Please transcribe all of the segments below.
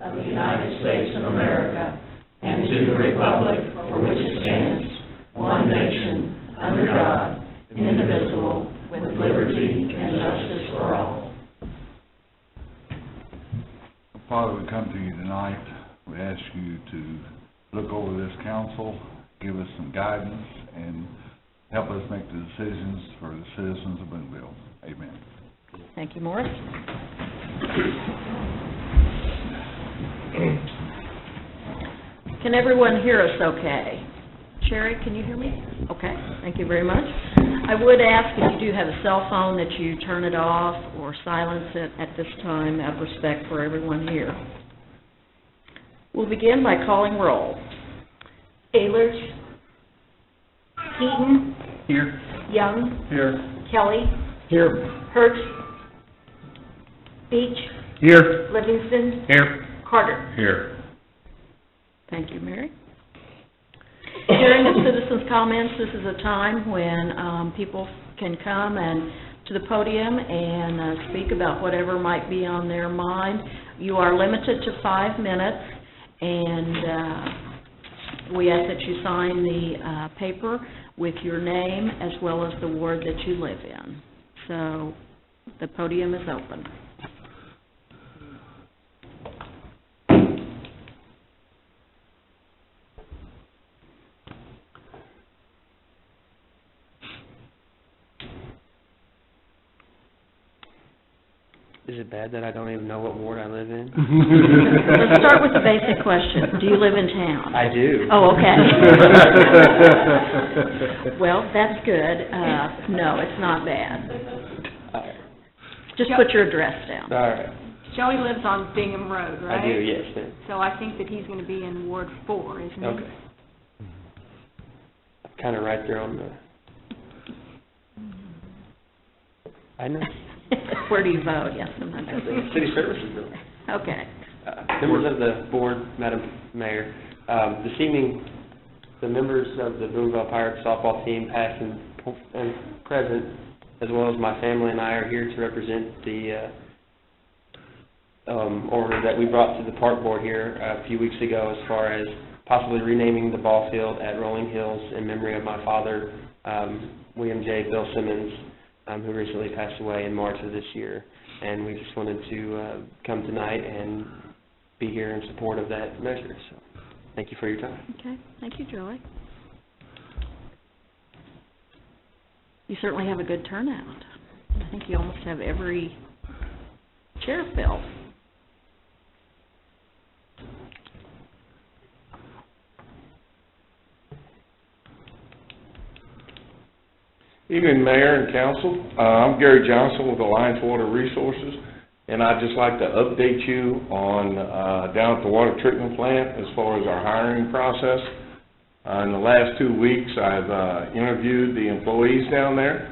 of the United States of America and to the republic for which it stands, one nation, under God, indivisible, with liberty and justice for all. Father, we come to you tonight. We ask you to look over this council, give us some guidance, and help us make the decisions for the citizens of Boonville. Amen. Thank you, Morris. Can everyone hear us okay? Sherry, can you hear me? Okay, thank you very much. I would ask if you do have a cell phone that you turn it off or silence it at this time out of respect for everyone here. We'll begin by calling roll. Ehlers. Keaton. Here. Young. Here. Kelly. Here. Hurst. Beach. Here. Livingston. Here. Carter. Here. Thank you, Mary. Hearing of citizens' comments, this is a time when people can come and to the podium and speak about whatever might be on their mind. You are limited to 5 minutes, and we ask that you sign the paper with your name as well as the ward that you live in. So the podium is open. Is it bad that I don't even know what ward I live in? Let's start with the basic question. Do you live in town? I do. Oh, okay. Well, that's good. No, it's not bad. All right. Just put your address down. All right. Joey lives on Bingham Road, right? I do, yes, ma'am. So I think that he's going to be in Ward 4, isn't he? Okay. Kind of right there on the... I know. Where do you vote? Yes, sometimes. City Services Building. Okay. Members of the board, Madam Mayor, this evening, the members of the Boonville Pirates softball team, past and present, as well as my family and I, are here to represent the order that we brought to the park board here a few weeks ago as far as possibly renaming the ball field at Rolling Hills in memory of my father, William J. Bill Simmons, who recently passed away in March of this year. And we just wanted to come tonight and be here in support of that measure. So thank you for your time. Okay. Thank you, Joey. You certainly have a good turnout. I think you almost have every chair filled. Evening, Mayor and Council. I'm Gary Johnson with Alliance Water Resources, and I'd just like to update you on down at the water treatment plant as far as our hiring process. In the last 2 weeks, I've interviewed the employees down there,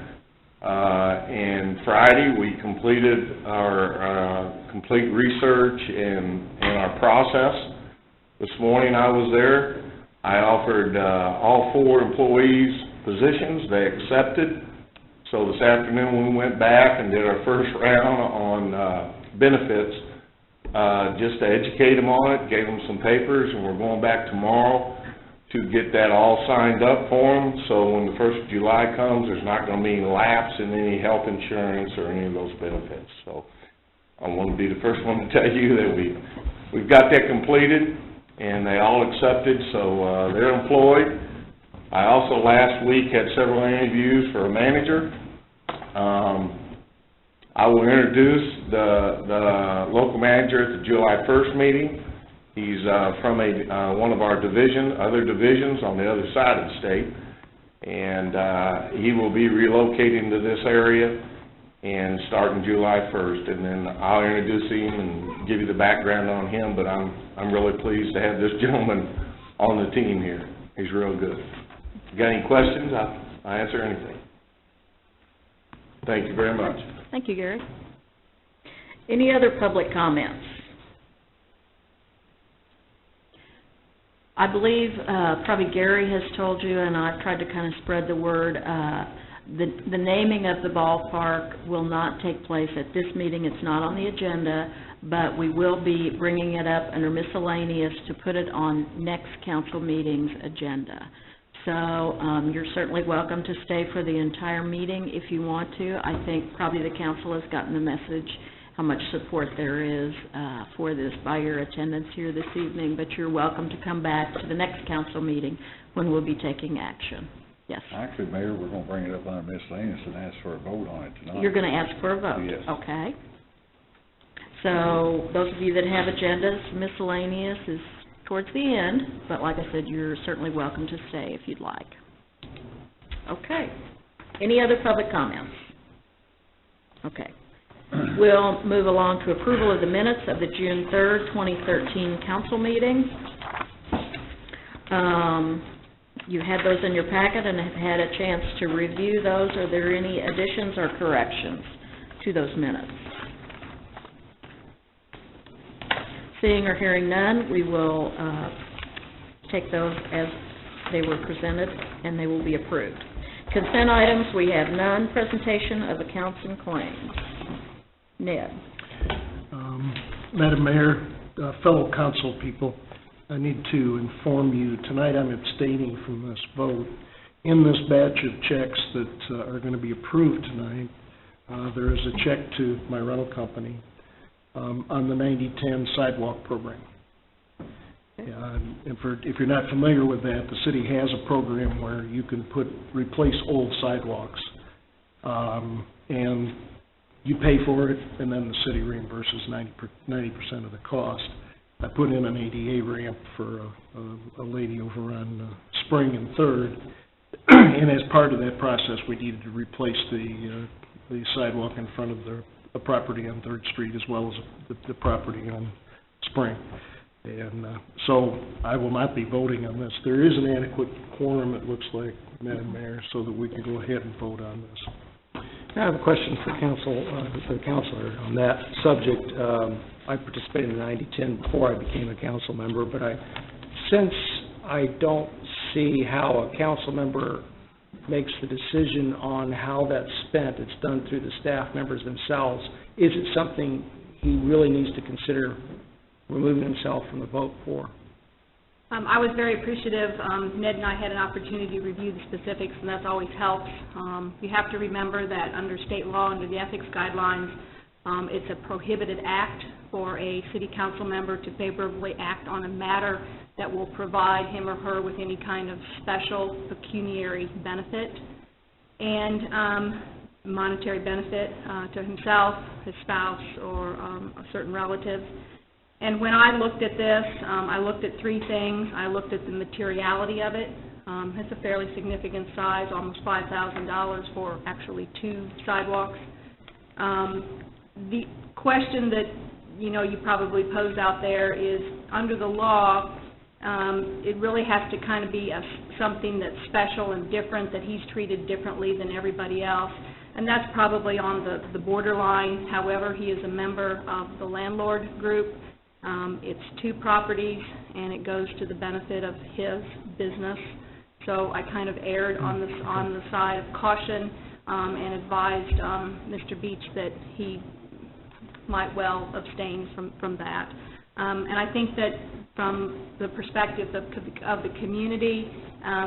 and Friday we completed our complete research in our process. This morning I was there. I offered all 4 employees positions. They accepted. So this afternoon we went back and did our first round on benefits, just to educate them on it, gave them some papers, and we're going back tomorrow to get that all signed up for them. So when the 1st of July comes, there's not going to be any lapse in any health insurance or any of those benefits. So I want to be the first one to tell you that we've got that completed, and they all accepted, so they're employed. I also last week had several interviews for a manager. I will introduce the local manager at the July 1st meeting. He's from one of our other divisions on the other side of the state, and he will be relocating to this area and starting July 1st. And then I'll introduce him and give you the background on him. But I'm really pleased to have this gentleman on the team here. He's real good. If you got any questions, I'll answer anything. Thank you very much. Thank you, Gary. Any other public comments? I believe probably Gary has told you, and I've tried to kind of spread the word, the naming of the ballpark will not take place at this meeting. It's not on the agenda. but we will be bringing it up under miscellaneous to put it on next council meeting's agenda. So you're certainly welcome to stay for the entire meeting if you want to. I think probably the council has gotten the message how much support there is for this by your attendance here this evening, but you're welcome to come back to the next council meeting when we'll be taking action. Yes? Actually, Mayor, we're gonna bring it up under miscellaneous and ask for a vote on it tonight. You're going to ask for a vote? Yes. Okay. So those of you that have agendas, miscellaneous is towards the end, but like I said, you're certainly welcome to stay if you'd like. Okay. Any other public comments? Okay. We'll move along to approval of the minutes of the June 3rd, 2013 council meeting. You had those in your packet and have had a chance to review those. Are there any additions or corrections to those minutes? Seeing or hearing none, we will take those as they were presented, and they will be approved. Consent items, we have none. Presentation of accounts and claims. Ned. Madam Mayor, fellow council people, I need to inform you, tonight I'm abstaining from this vote. In this batch of checks that are going to be approved tonight, there is a check to my rental company on the 9010 sidewalk program. And if you're not familiar with that, the city has a program where you can replace old sidewalks, and you pay for it, and then the city reimburses 90% of the cost. I put in an ADA ramp for a lady over on Spring and 3rd, and as part of that process, we needed to replace the sidewalk in front of the property on 3rd Street as well as the property on Spring. And so I will not be voting on this. There is an adequate quorum, it looks like, Madam Mayor, so that we can go ahead and vote on this. I have a question for the councilor on that subject. I participated in 9010 before I became a council member, but since I don't see how a council member makes the decision on how that's spent, it's done through the staff members themselves, is it something he really needs to consider removing himself from the vote for? I was very appreciative. Ned and I had an opportunity to review the specifics, and that's always helps. You have to remember that under state law, under the ethics guidelines, it's a prohibited act for a city council member to favorably act on a matter that will provide him or her with any kind of special pecuniary benefit and monetary benefit to himself, his spouse, or a certain relative. And when I looked at this, I looked at three things. I looked at the materiality of it. It's a fairly significant size, almost $5,000 for actually 2 sidewalks. The question that, you probably pose out there is, under the law, it really has to kind of be something that's special and different, that he's treated differently than everybody else. And that's probably on the borderline. However, he is a member of the landlord group. It's 2 properties, and it goes to the benefit of his business. So I kind of erred on the side of caution and advised Mr. Beach that he might well abstain from that. And I think that from the perspective of the community,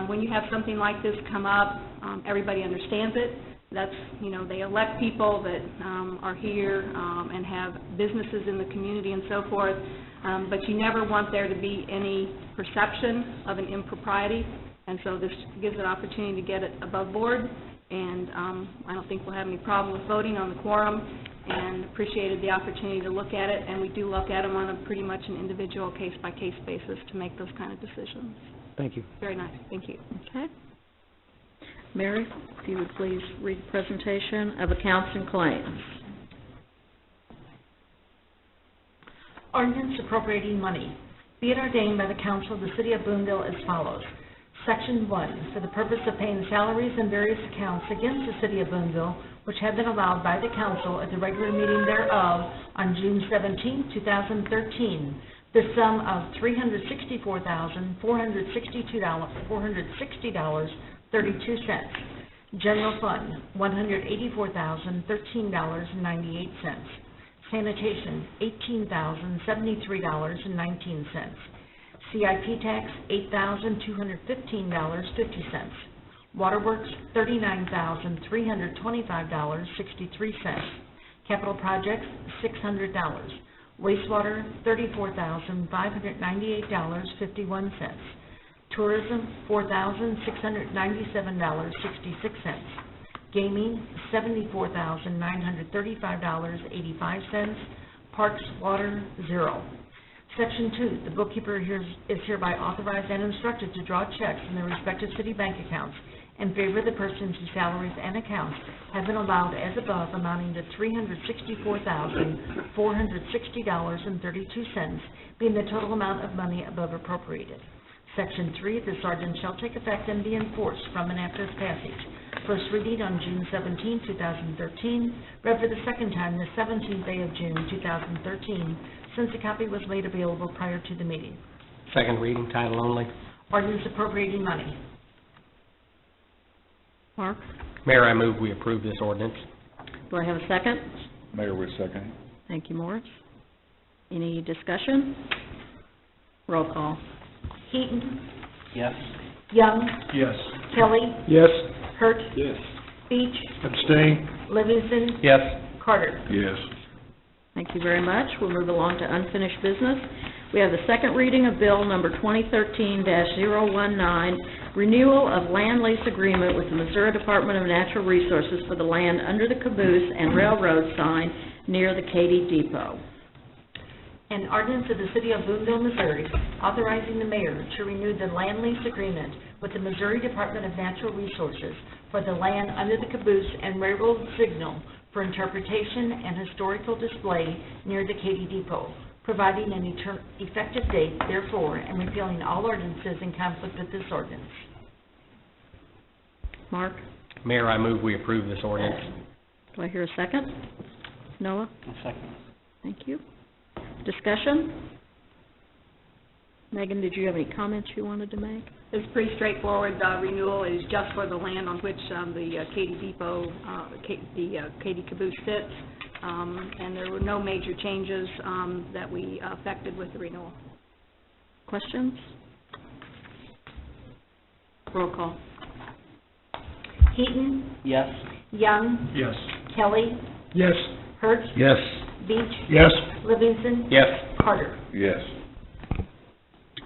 when you have something like this come up, everybody understands it. That's, they elect people that are here and have businesses in the community and so forth, but you never want there to be any perception of an impropriety, and so this gives an opportunity to get it above board, and I don't think we'll have any problem with voting on the quorum, and appreciated the opportunity to look at it, and we do look at them on a pretty much an individual case-by-case basis to make those kind of decisions. Thank you. Very nice. Thank you. Okay. Mary, if you would please read the presentation of accounts and claims. Ordinance appropriating money. Be it ordained by the Council of the City of Boonville as follows. Section 1, for the purpose of paying salaries and various accounts against the City of Boonville, which have been allowed by the Council at the regular meeting thereof on June 17, 2013, the sum of $364,460.32. General Fund, $184,013.98. Sanitation, $18,073.19. CIP tax, $8,215.50. Waterworks, $39,325.63. Capital projects, $600. Wastewater, $34,598.51. Tourism, $4,697.66. Gaming, $74,935.85. Parks, water, 0. Section 2, the bookkeeper is hereby authorized and instructed to draw checks from their respective city bank accounts in favor of the persons whose salaries and accounts have been allowed as above, amounting to $364,460.32, being the total amount of money above appropriated. Section 3, this ordinance shall take effect and be enforced from and after its passage. First reading on June 17, 2013, read for the second time the 17th day of June, 2013, since a copy was made available prior to the meeting. Second reading, title only. Ordinance appropriating money. Mark? Mayor, I move we approve this ordinance. Do I have a second? Mayor, with second. Thank you, Morris. Any discussion? Roll call. Heaton, Yes. Young, Yes. Kelly, Yes. Hurt, Yes. Beach, Abstain? Livingston, Yes. Carter. Yes. Thank you very much. We'll move along to unfinished business. We have the second reading of Bill Number 2013-019, renewal of land lease agreement with the Missouri Department of Natural Resources for the land under the caboose and railroad sign near the Katy Depot. An ordinance of the City of Boonville, Missouri, authorizing the mayor to renew the land lease agreement with the Missouri Department of Natural Resources for the land under the caboose and railroad signal for interpretation and historical display near the Katy Depot, providing an effective date therefore, and repealing all ordinances in conflict with this ordinance. Mark? Mayor, I move we approve this ordinance. Do I hear a second? Noah? A second. Thank you. Discussion? Megan, did you have any comments you wanted to make? It's pretty straightforward. Renewal is just for the land on which the Katy Depot, the Katy caboose sits, and there were no major changes that we affected with the renewal. Questions? Roll call. Heaton, Yes. Young, Yes. Kelly, Yes. Hurt, Yes. Beach, Yes. Livingston, Yes. Carter. Yes.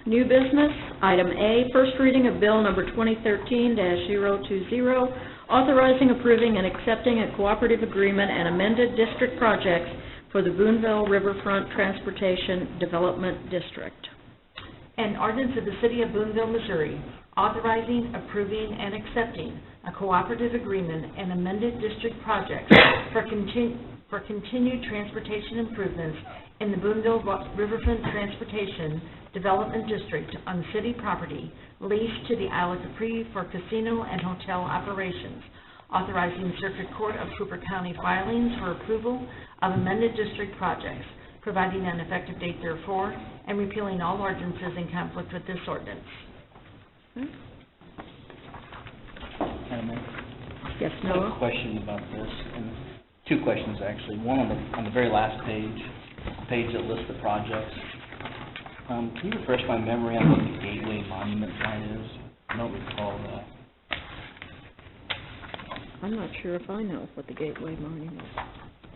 New business, item A, first reading of Bill Number 2013-020, authorizing, approving, and accepting a cooperative agreement and amended district projects for the Boonville Riverfront Transportation Development District. An ordinance of the City of Boonville, Missouri, authorizing, approving, and accepting a cooperative agreement and amended district projects for continued transportation improvements in the Boonville Riverfront Transportation Development District on city property leased to the Isle of Capri for casino and hotel operations, authorizing Circuit Court of Cooper County filings for approval of amended district projects, providing an effective date therefore, and repealing all ordinances in conflict with this ordinance. Madam Mayor? Yes, I have a Noah? question about this, and two questions actually. One on the very last page that lists the projects. Can you refresh my memory on what the Gateway Monument sign is? I don't recall that. I'm not sure if I know what the Gateway Monument is.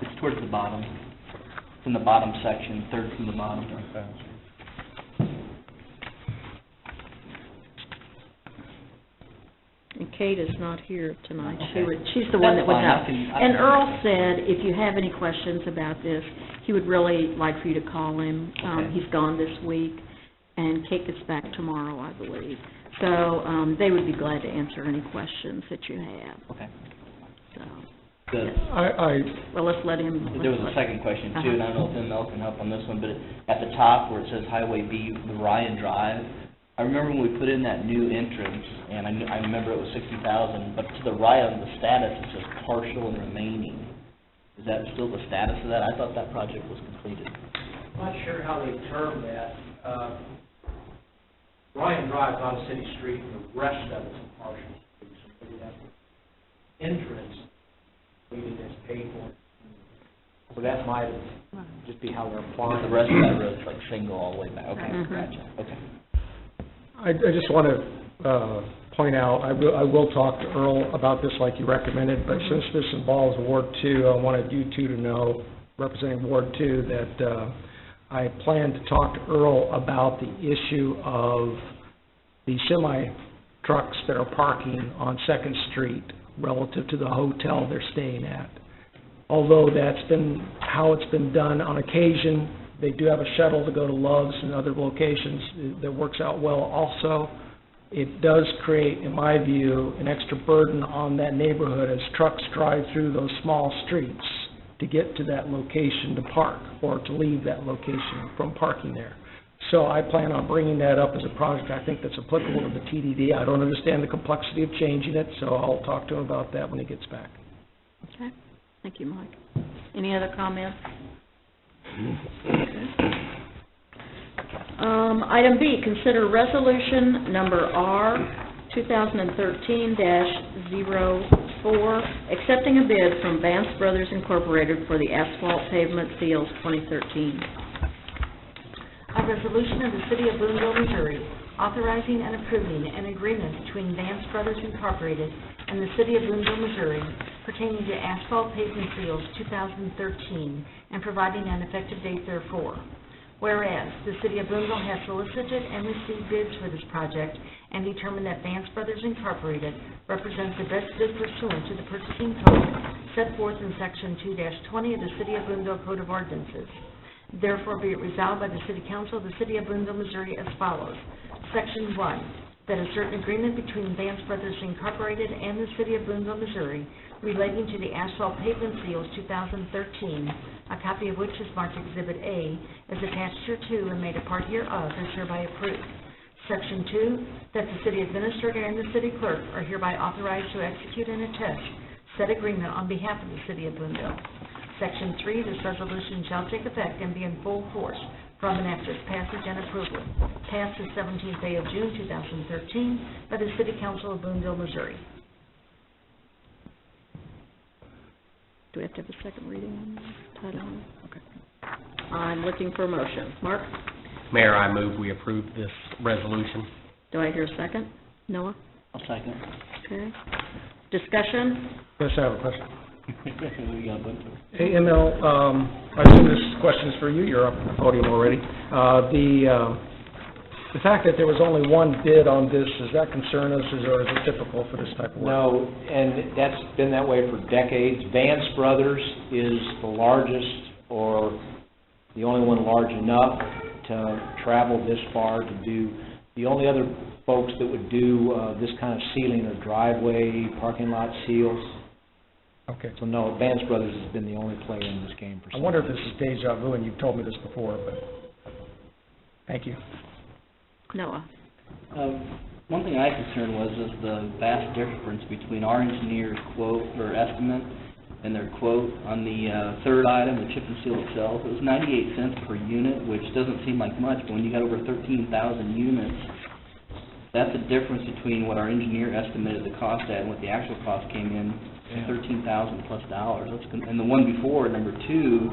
It's towards the bottom. It's in the bottom section, third from the bottom. And Kate is not here tonight. Okay. She's the one that would know. That's fine. And Earl said if you have any questions about this, he would really like for you to call him. Okay. He's gone this week, and Kate gets back tomorrow, I believe. So they would be glad to answer any questions that you have. Okay. So, Good. well, let's let him. There was a second question too, and I don't know if Mel can help on this one, but at the top where it says Highway B, the Ryan Drive, I remember when we put in that new entrance, and I remember it was $60,000, but to the right on the status, it says partial and remaining. Is that still the status of that? I thought that project was completed. I'm not sure how they term that. Ryan Drive's not a city street, and the rest of it's a partial street, so that entrance, completed as paid for. So that might just be how they're But applying. the rest of that road's like single all the way back, okay, Mhm. gotcha, okay. I just want to point out, I will talk to Earl about this like you recommended, but since this involves Ward 2, I wanted you two to know, representing Ward 2, that I plan to talk to Earl about the issue of the semi-trucks that are parking on Second Street relative to the hotel they're staying at. Although that's been how it's been done on occasion, they do have a shuttle to go to Love's and other locations that works out well also. It does create, in my view, an extra burden on that neighborhood as trucks drive through those small streets to get to that location to park or to leave that location from parking there. So I plan on bringing that up as a project I think that's applicable to the TDD. I don't understand the complexity of changing it, so I'll talk to him about that when he gets back. Okay, thank you, Mike. Any other comments? Item B, consider resolution number R 2013-04, accepting a bid from Vance Brothers Incorporated for the asphalt pavement seals 2013. A resolution of the City of Boonville, Missouri, authorizing and approving an agreement between Vance Brothers Incorporated and the City of Boonville, Missouri pertaining to asphalt pavement seals 2013 and providing an effective date therefor. Whereas, the City of Boonville has solicited and received bids for this project and determined that Vance Brothers Incorporated represents the best bid pursuant to the purchasing code set forth in Section 2-20 of the City of Boonville Code of Ordinances. Therefore, be it resolved by the City Council of the City of Boonville, Missouri as follows. Section 1, that a certain agreement between Vance Brothers Incorporated and the City of Boonville, Missouri relating to the asphalt pavement seals 2013, a copy of which is marked Exhibit A, is attached hereto and made a part hereof, is hereby approved. Section 2, that the city administrator and the city clerk are hereby authorized to execute and attest said agreement on behalf of the City of Boonville. Section 3, this resolution shall take effect and be in full force from and after its passage and approval. Passed the 17th day of June 2013 by the City Council of Boonville, Missouri. Do we have to have a second reading on this title? Okay. I'm looking for a motion. Mark, Mayor, I move we approve this resolution. do I hear a second? Noah? I'll second. Okay. Discussion? Yes, I have a question. We got a bunch of- Hey, ML, I assume this question is for you, you're up on the podium already. The fact that there was only one bid on this, does that concern us, or is it typical for this type of work? No, and that's been that way for decades. Vance Brothers is the largest, or the only one large enough to travel this far to do. The only other folks that would do this kind of sealing are driveway, parking lot seals. Okay. So no, Vance Brothers has been the only player in this game for I some wonder if time. this is deja vu, and you've told me this before, but, thank you. Noah? One thing I concerned was is the vast difference between our engineer's quote or estimate and their quote on the third item, the chip and seal itself. It was 98 cents per unit, which doesn't seem like much, but when you got over 13,000 units, that's the difference between what our engineer estimated the cost at and what the actual cost came in, $13,000 plus dollars. And the one before, number 2,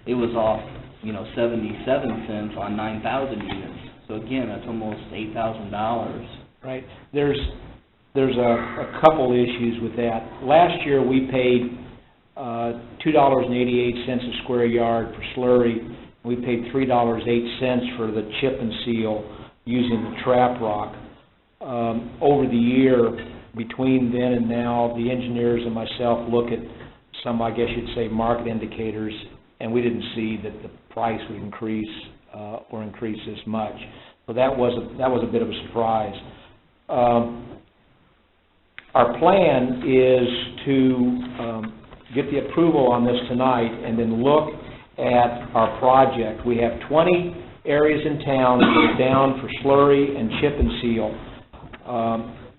it was off, 77 cents on 9,000 units. So again, that's almost $8,000. Right. There's a couple issues with that. Last year, we paid $2.88 a square yard for slurry. We paid $3.08 for the chip and seal using the trap rock. Over the year, between then and now, the engineers and myself look at some, I guess you'd say, market indicators, and we didn't see that the price would increase or increase this much. So that was a bit of a surprise. Our plan is to get the approval on this tonight and then look at our project. We have 20 areas in town that are down for slurry and chip and seal.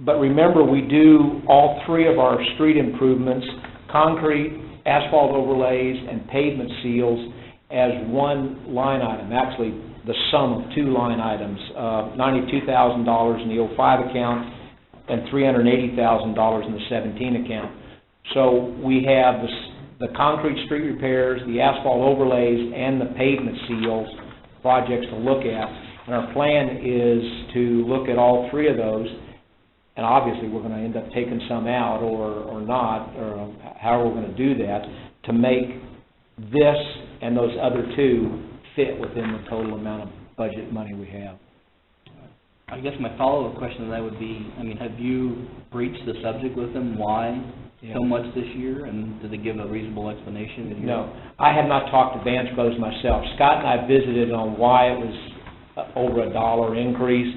But remember, we do all 3 of our street improvements, concrete, asphalt overlays, and pavement seals as one line item, actually the sum of 2 line items, $92,000 in the 05 account and $380,000 in the 17 account. So we have the concrete street repairs, the asphalt overlays, and the pavement seals projects to look at. And our plan is to look at all three of those, and obviously, we're gonna end up taking some out or not, or however we're gonna do that, to make this and those other two fit within the total amount of budget money we have. I guess my follow-up question to that would be, I mean, have you breached the subject with them, why so much this year, and did they give a reasonable explanation? Did you- No, I have not talked to Vance Brothers myself. Scott and I visited on why it was over $1 increase.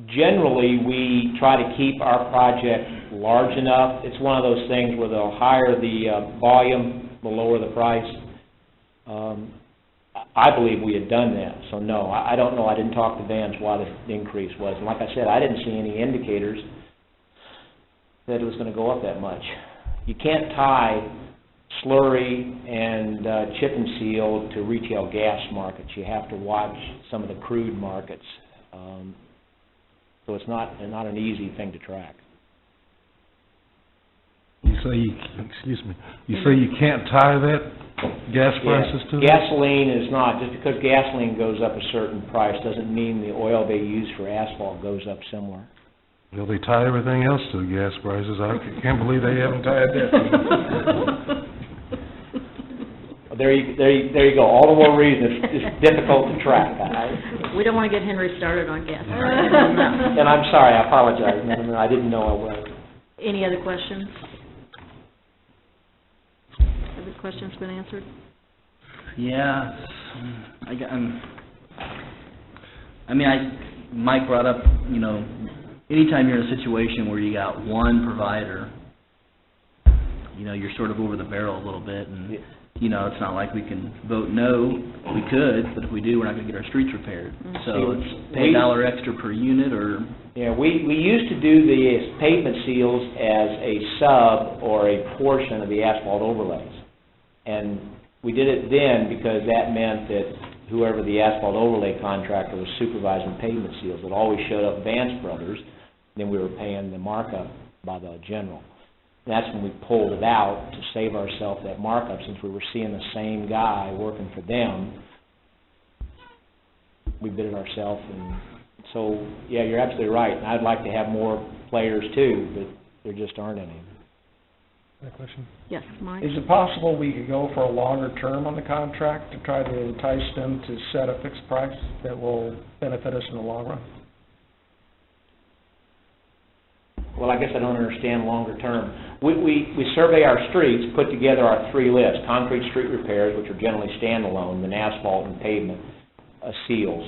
Generally, we try to keep our project large enough. It's one of those things where the higher the volume, the lower the price. I believe we had done that, so no, I don't know. I didn't talk to Vance why the increase was. And like I said, I didn't see any indicators that it was going to go up that much. You can't tie slurry and chip and seal to retail gas markets. You have to watch some of the crude markets. So it's not an easy thing to track. You say you can't tie that gas prices to that? Gasoline is not. Just because gasoline goes up a certain price doesn't mean the oil they use for asphalt goes up similar. Well, they tie everything else to gas prices. I can't believe they haven't tied that. There you go. All the more reason it's difficult to track. We don't want to get Henry started on gas. And I'm sorry, I apologize. I didn't know I was. Any other questions? Have the questions been answered? Yeah, Mike brought up, anytime you're in a situation where you got one provider, you're sort of over the barrel a little bit, and, it's not like we can vote no. We could, but if we do, we're not going to get our streets repaired. So it's pay $1 extra per unit, or... Yeah, we used to do the pavement seals as a sub or a portion of the asphalt overlays. And we did it then because that meant that whoever the asphalt overlay contractor was supervising pavement seals, it always showed up Vance Brothers, then we were paying the markup by the general. And that's when we pulled it out to save ourselves that markup, since we were seeing the same guy working for them. We bid it ourselves, and so, yeah, you're absolutely right. And I'd like to have more players too, but there just aren't any. Question? Yes, Mike? Is it possible we could go for a longer term on the contract to try to entice them to set a fixed price that will benefit us in the long run? Well, I guess I don't understand longer term. We survey our streets, put together our three lists: concrete street repairs, which are generally standalone, then asphalt and pavement seals.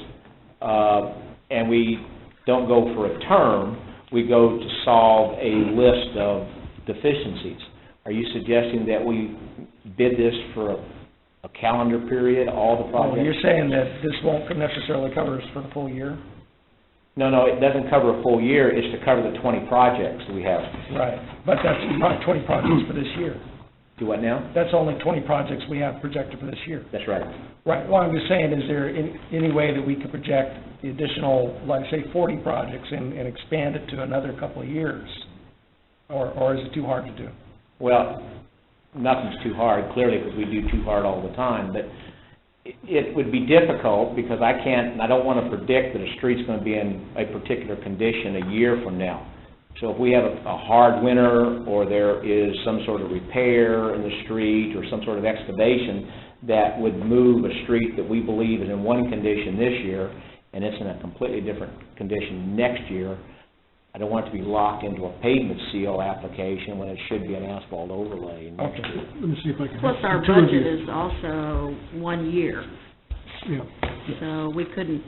And we don't go for a term, we go to solve a list of deficiencies. Are you suggesting that we bid this for a calendar period, all the projects? Well, you're saying that this won't necessarily cover us for the full year? No, it doesn't cover a full year, it's to cover the 20 projects that we have. Right, but that's not 20 projects for this year. Do what now? That's only 20 projects we have projected for this year. That's right. Right, well, I'm just saying, is there any way that we could project the additional, like, say, 40 projects and expand it to another couple of years? Or is it too hard to do? Well, nothing's too hard, clearly, because we do too hard all the time, but it would be difficult because I don't want to predict that a street's going to be in a particular condition a year from now. So if we have a hard winter, or there is some sort of repair in the street, or some sort of excavation that would move a street that we believe is in one condition this year, and it's in a completely different condition next year, I don't want it to be locked into a pavement seal application when it should be an asphalt overlay next year. Let me see if I can... Plus, our budget is also 1 year, Yeah. so we couldn't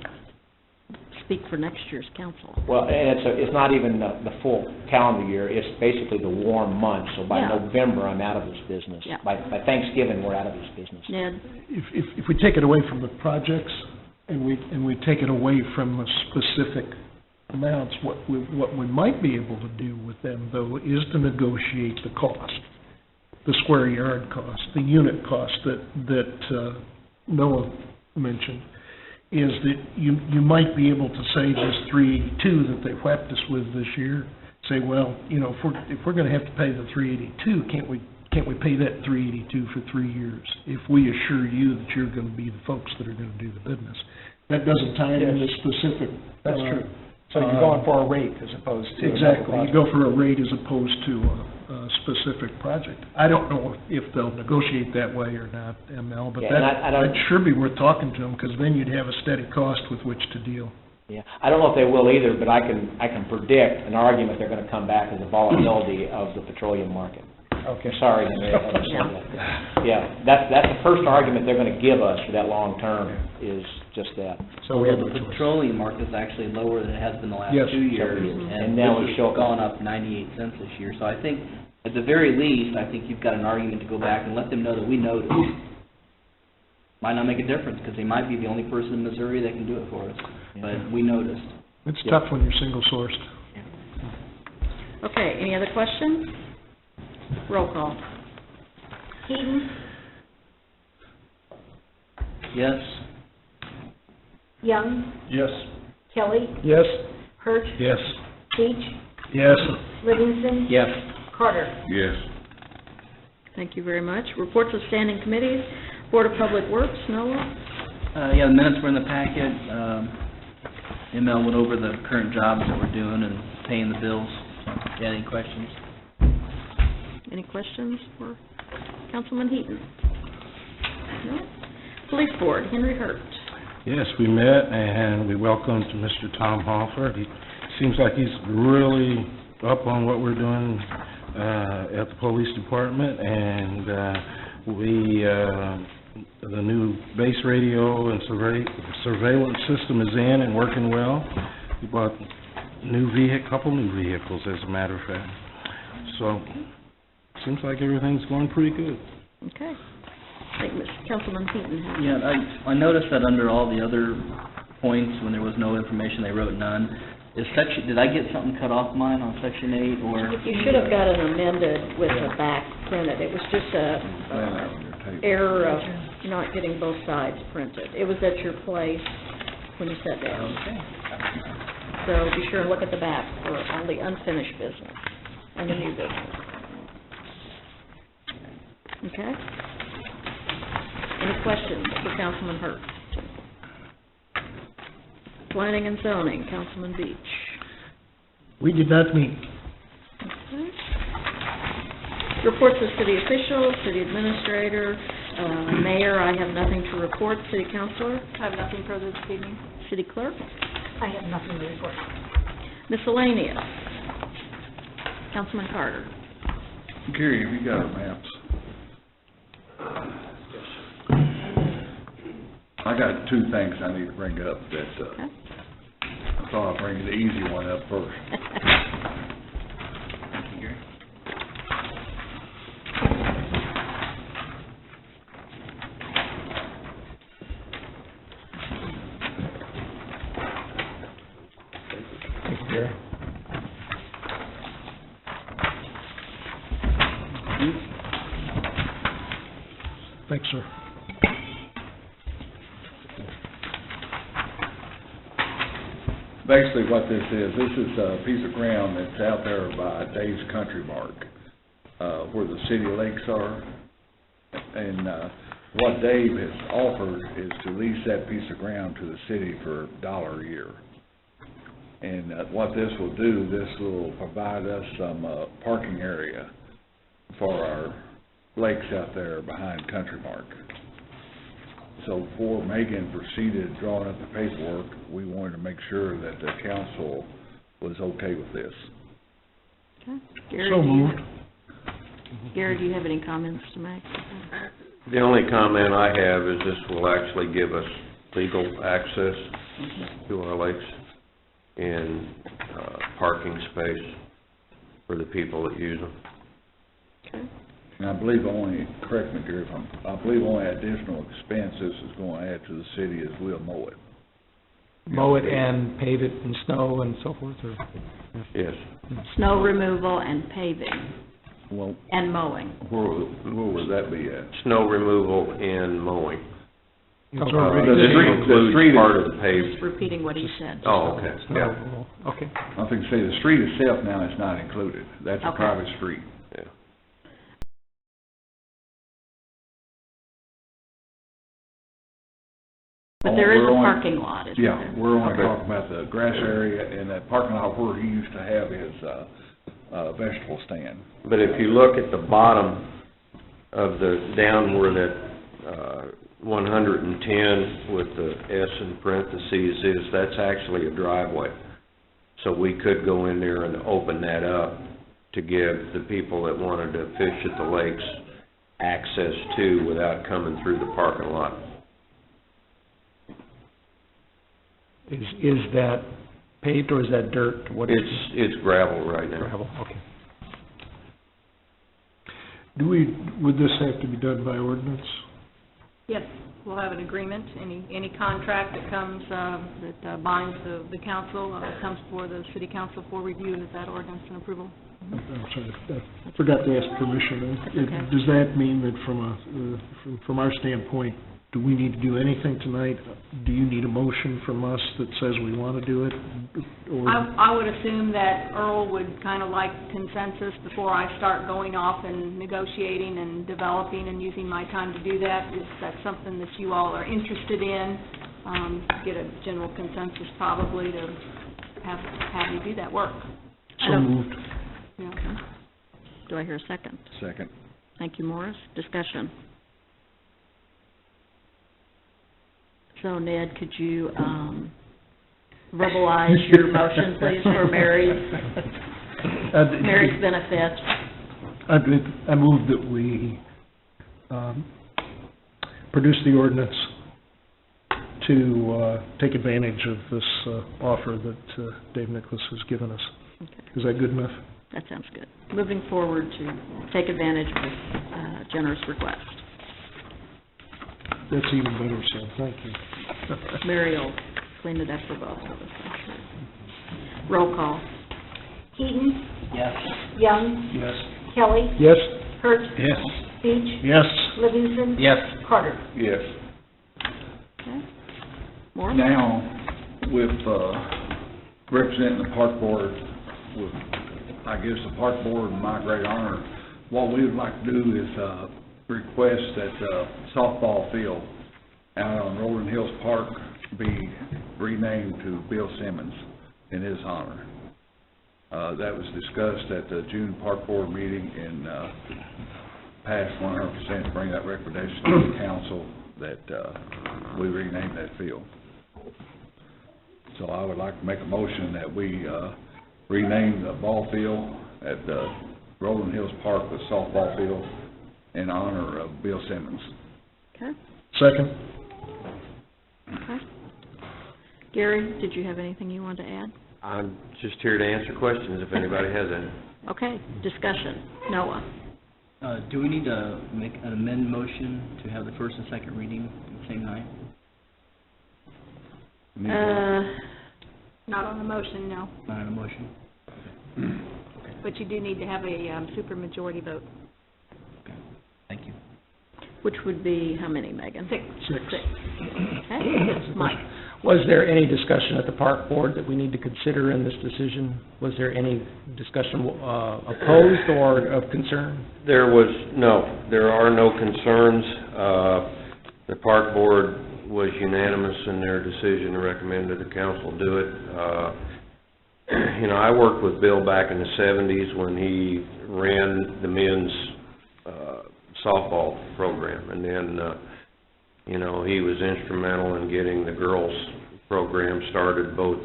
speak for next year's council. Well, and it's not even the full calendar year, it's basically the warm months, so by Yeah. November, I'm out of this business. Yeah. By Thanksgiving, we're out of this business. Ned? If we take it away from the projects and we take it away from the specific amounts, what we might be able to do with them, though, is to negotiate the cost, the square yard cost, the unit cost that Noah mentioned, is that you might be able to say this 382 that they whacked us with this year, say, well, you know, if we're gonna have to pay the $382, can't we pay that $382 for 3 years? If we assure you that you're gonna be the folks that are gonna do the business. That doesn't tie into specific. That's true. So you're going for a rate as opposed to... Exactly, you go for a rate as opposed to a specific project. I don't know if they'll negotiate that way or not, ML, but Yeah, and I don't- that'd sure be worth talking to them, because then you'd have a steady cost with which to deal. Yeah, I don't know if they will either, but I can predict an argument they're gonna come back as the volatility of the petroleum market. Okay. Sorry, Henry, I understand that. Yeah, that's the first argument they're gonna give us for that long term, is just that. So we have The petroleum market is actually lower than it has been the last Yes. 2 years. And now we this show- has gone up 98 cents this year. So I think, at the very least, I think you've got an argument to go back and let them know that we noticed. Might not make a difference, because they might be the only person in Missouri that can do it for us, but we noticed. It's tough when you're single-sourced. Okay, any other questions? Roll call. Heaton, Yes? Young, Yes. Kelly, Yes? Hurt, Yes. Beach, Yes. Livingston, Yes. Carter. Yes. Thank you very much. Reports of standing committees, Board of Public Works, Noah? Yeah, the minutes were in the packet. ML went over the current jobs that we're doing and paying the bills. You got any questions? Any questions for Councilman Heaton? No? Police Board, Henry Hurt. Yes, we met and we welcomed Mr. Tom Hoffer. He seems like he's really up on what we're doing at the police department, and the new base radio and surveillance system is in and working well. We bought couple new vehicles, as a matter of fact. So, seems like everything's going pretty good. Okay. I think Councilman Heaton has... Yeah, I noticed that under all the other points, when there was no information, they wrote none. Did I get something cut off mine on section 8, or? You should have got it amended with the back printed. It was just a error of not getting both sides printed. It was at your place when you sat down. So be sure and look at the back for all the unfinished business and the new business. Okay? Any questions for Councilman Hurt? Planning and zoning, Councilman Beach. We did not meet. Okay. Reports of city officials, city administrator, mayor, I have nothing to report. City councilor? I have nothing further this evening. City clerk? I have nothing to report. Miscellaneous. Councilman Carter. Gary, have you got our maps? I got two things I need to bring up that, Okay. I thought I'd bring the easy one up first. Thank you, Gary. Thank you, Gary. Thanks, sir. Basically what this is a piece of ground that's out there by Dave's Country Mark, where the city lakes are. And, what Dave has offered is to lease that piece of ground to the city for $1 a year. And, what this will do, this will provide us some, parking area for our lakes out there behind Country Mark. So before Megan proceeded drawing up the paperwork, we wanted to make sure that the council was okay with this. Okay. Gary, So moved. Gary, do you have any comments to make? The only comment I have is this will actually give us legal access to our lakes and parking space for the people that use them. Okay. And I believe correct me, Gary, I believe only additional expense this is going to add to the city is we'll mow it. Mow it and pave it in snow and so forth, or? Yes. Snow removal and paving Well, and mowing. where would that be at? Snow removal and mowing. It's Okay. already The paved. street includes part of the Just paved. repeating what he said. Oh, okay, yeah, Okay. I think, say, the street itself now is not included. That's a Okay. private street. yeah. But there is We're a only- parking lot, isn't there? Yeah, we're only Okay. talking about the grass area and that parking lot where he used to have his, vegetable stand. But if you look at the bottom of the, down where that, 110 with the S in parentheses is, that's actually a driveway. So we could go in there and open that up to give the people that wanted to fish at the lakes access to without coming through the parking lot. Is that paved or is that dirt? What is It's gravel right now. gravel? Okay. Would this have to be done by ordinance? Yes, we'll have an agreement. Any contract that comes, that binds the council, comes before the city council for review, is that ordinance and approval. I'm sorry, I forgot to ask permission. That's okay. Does that mean that from our standpoint, do we need to do anything tonight? Do you need a motion from us that says we want to do it? Or I would assume that Earl would kind of like consensus before I start going off and negotiating and developing and using my time to do that. Is that something that you all are interested in? Get a general consensus probably to have you do that work. so moved? Yeah. Okay. Do I hear a second? Second. Thank you, Morris. Discussion. So Ned, could you, verbalize your motion, please, for Mary's benefit? I move that we produce the ordinance to take advantage of this offer that Dave Nicholas has given us. Okay, Is that good enough? that sounds good. Moving forward to take advantage of this generous request. That's even better, Sam, thank you. Mary will clean it up for both of us, I'm sure. Roll call. Keaton, Yes. Young, Yes. Kelly, Yes? Hurt, Yes. Beach, Yes. Livingston. Yes. Carter. Yes. Okay. Morris? Now, with, representing the park board, with, I guess, the park board in my great honor, what we would like to do is, request that, softball field out on Rolling Hills Park be renamed to Bill Simmons in his honor. That was discussed at the June Park Board meeting and, passed 100% to bring that recommendation to the council that, we rename that field. So I would like to make a motion that we, rename the ball field at, Rolling Hills Park the softball field in honor of Bill Simmons. Okay, Second? okay. Gary, did you have anything you wanted to add? I'm just here to answer questions if anybody has any. Okay, discussion. Noah? Do we need to make an amend motion to have the first and second reading at the same night? Not on the motion, no. Not on a motion? But you do need to have a supermajority vote. Thank you. Which would be how many, Megan? 6. Six. Okay, Mike? Was there any discussion at the park board that we need to consider in this decision? Was there any discussion opposed or of concern? There are no concerns. The park board was unanimous in their decision to recommend that the council do it. You know, I worked with Bill back in the 70s when he ran the men's softball program, and then, you know, he was instrumental in getting the girls' program started, both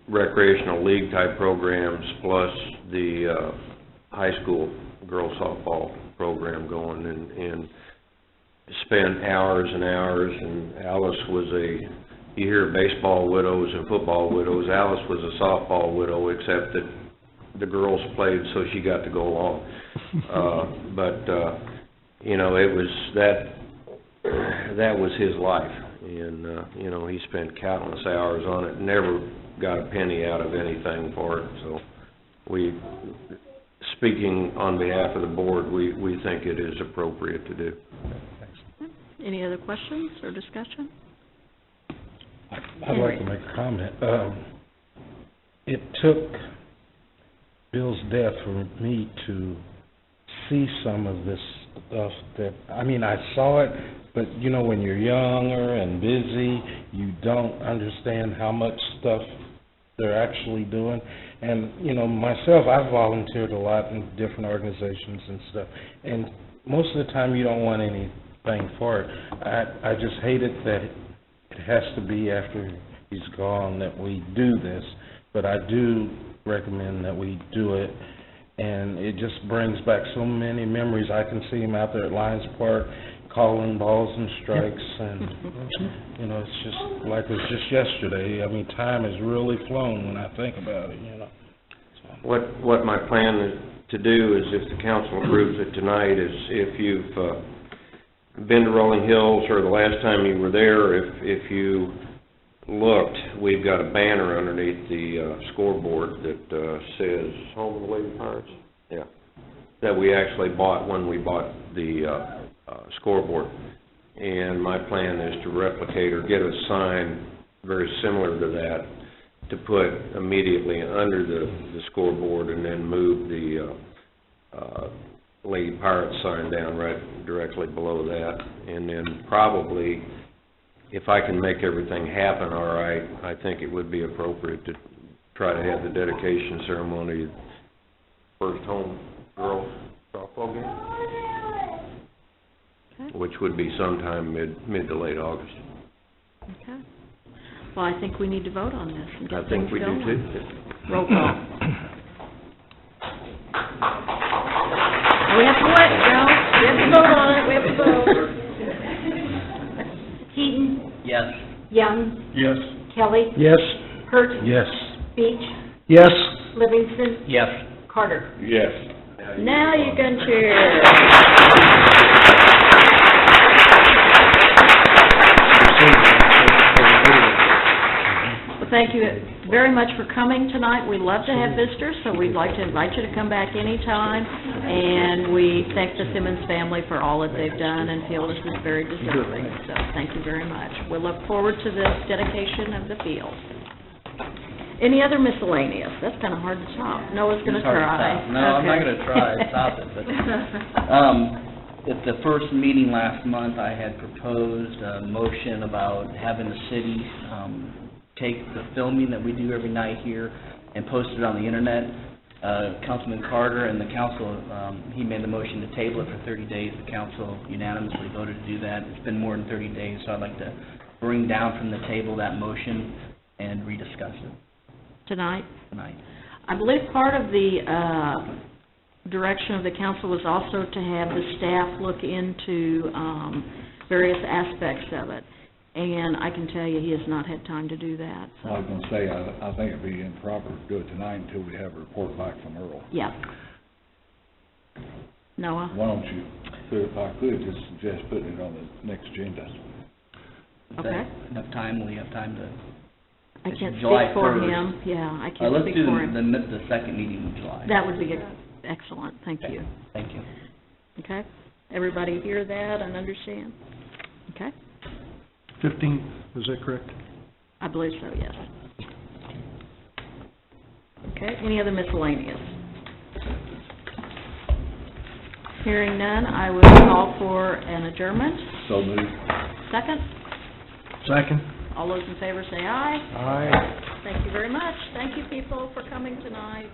recreational league type programs plus the high school girls softball program going, and spent hours and hours. And Alice was you hear baseball widows and football widows, Alice was a softball widow, except that the girls played, so she got to go along. You know, it was that was his life, and you know, he spent countless hours on it, never got a penny out of anything for it. So speaking on behalf of the board, we think it is appropriate to do. Any other questions or discussion? I'd like to make a comment. It took Bill's death for me to see some of this stuff that, I mean, I saw it, but, you know, when you're younger and busy, you don't understand how much stuff they're actually doing. And, you know, myself, I've volunteered a lot in different organizations and stuff, and most of the time you don't want anything for it. I just hate it that it has to be after he's gone that we do this, but I do recommend that we do it, and it just brings back so many memories. I can see him out there at Lions Park calling balls and strikes, and, you know, it's just like it was just yesterday. I mean, time has really flown when I think about it, you know. What my plan is to do is, if the council approves it tonight, is if you've been to Rolling Hills, or the last time you were there, if you looked, we've got a banner underneath the scoreboard that says Home of the Lady Pirates. Yeah, that we actually bought when we bought the scoreboard. And my plan is to replicate or get a sign very similar to that to put immediately under the scoreboard, and then move the Lady Pirates sign down right directly below that. And then probably, if I can make everything happen all right, I think it would be appropriate to try to have the dedication ceremony, first home girls softball game, which would be sometime mid to late August. Okay. Well, I think we need to vote on this and get I think things we do going. too. Roll call. We have to wait, Joe. We have to vote on it. We have to vote. Heaton, Yes. Young, Yes. Kelly, Yes. Hurt, Yes. Beach, Yes. Livingston, Yes. Carter. Yes. Now you can cheer. Well, thank you very much for coming tonight. We love to have visitors, so we'd like to invite you to come back anytime. And we thank the Simmons family for all that they've done, and feel this is very deserving. So thank you very much. We look forward to this dedication of the field. Any other miscellaneous? That's kind of hard to top. Noah's going to It's hard to try. stop. No, I'm not Okay. gonna try to stop it, but, at the first meeting last month, I had proposed a motion about having the city, take the filming that we do every night here and post it on the internet. Councilman Carter and the council, he made the motion to table it for 30 days. The council unanimously voted to do that. It's been more than 30 days, so I'd like to bring down from the table that motion and rediscuss it Tonight? tonight. I believe part of the direction of the council was also to have the staff look into various aspects of it. And I can tell you, he has not had time to do that. I was gonna say, I think it'd be improper to do it tonight until we have a report back from Earl. Yeah. Noah? Why don't you, if I could, just suggest putting it on the next agenda? Is Okay. that enough time? Will you have time to? I can't July speak for 1st. him. Yeah, I can't Let's speak do for him. the second meeting in July. That would be excellent. Thank you. Thank you. Okay? Everybody hear that and understand? Okay? 15th, is that correct? I believe so, yes. Okay, any other miscellaneous? Hearing none, I would call for an adjournment. So moved. Second? Second. All those in favor say aye. Aye. Thank you very much. Thank you, people, for coming tonight.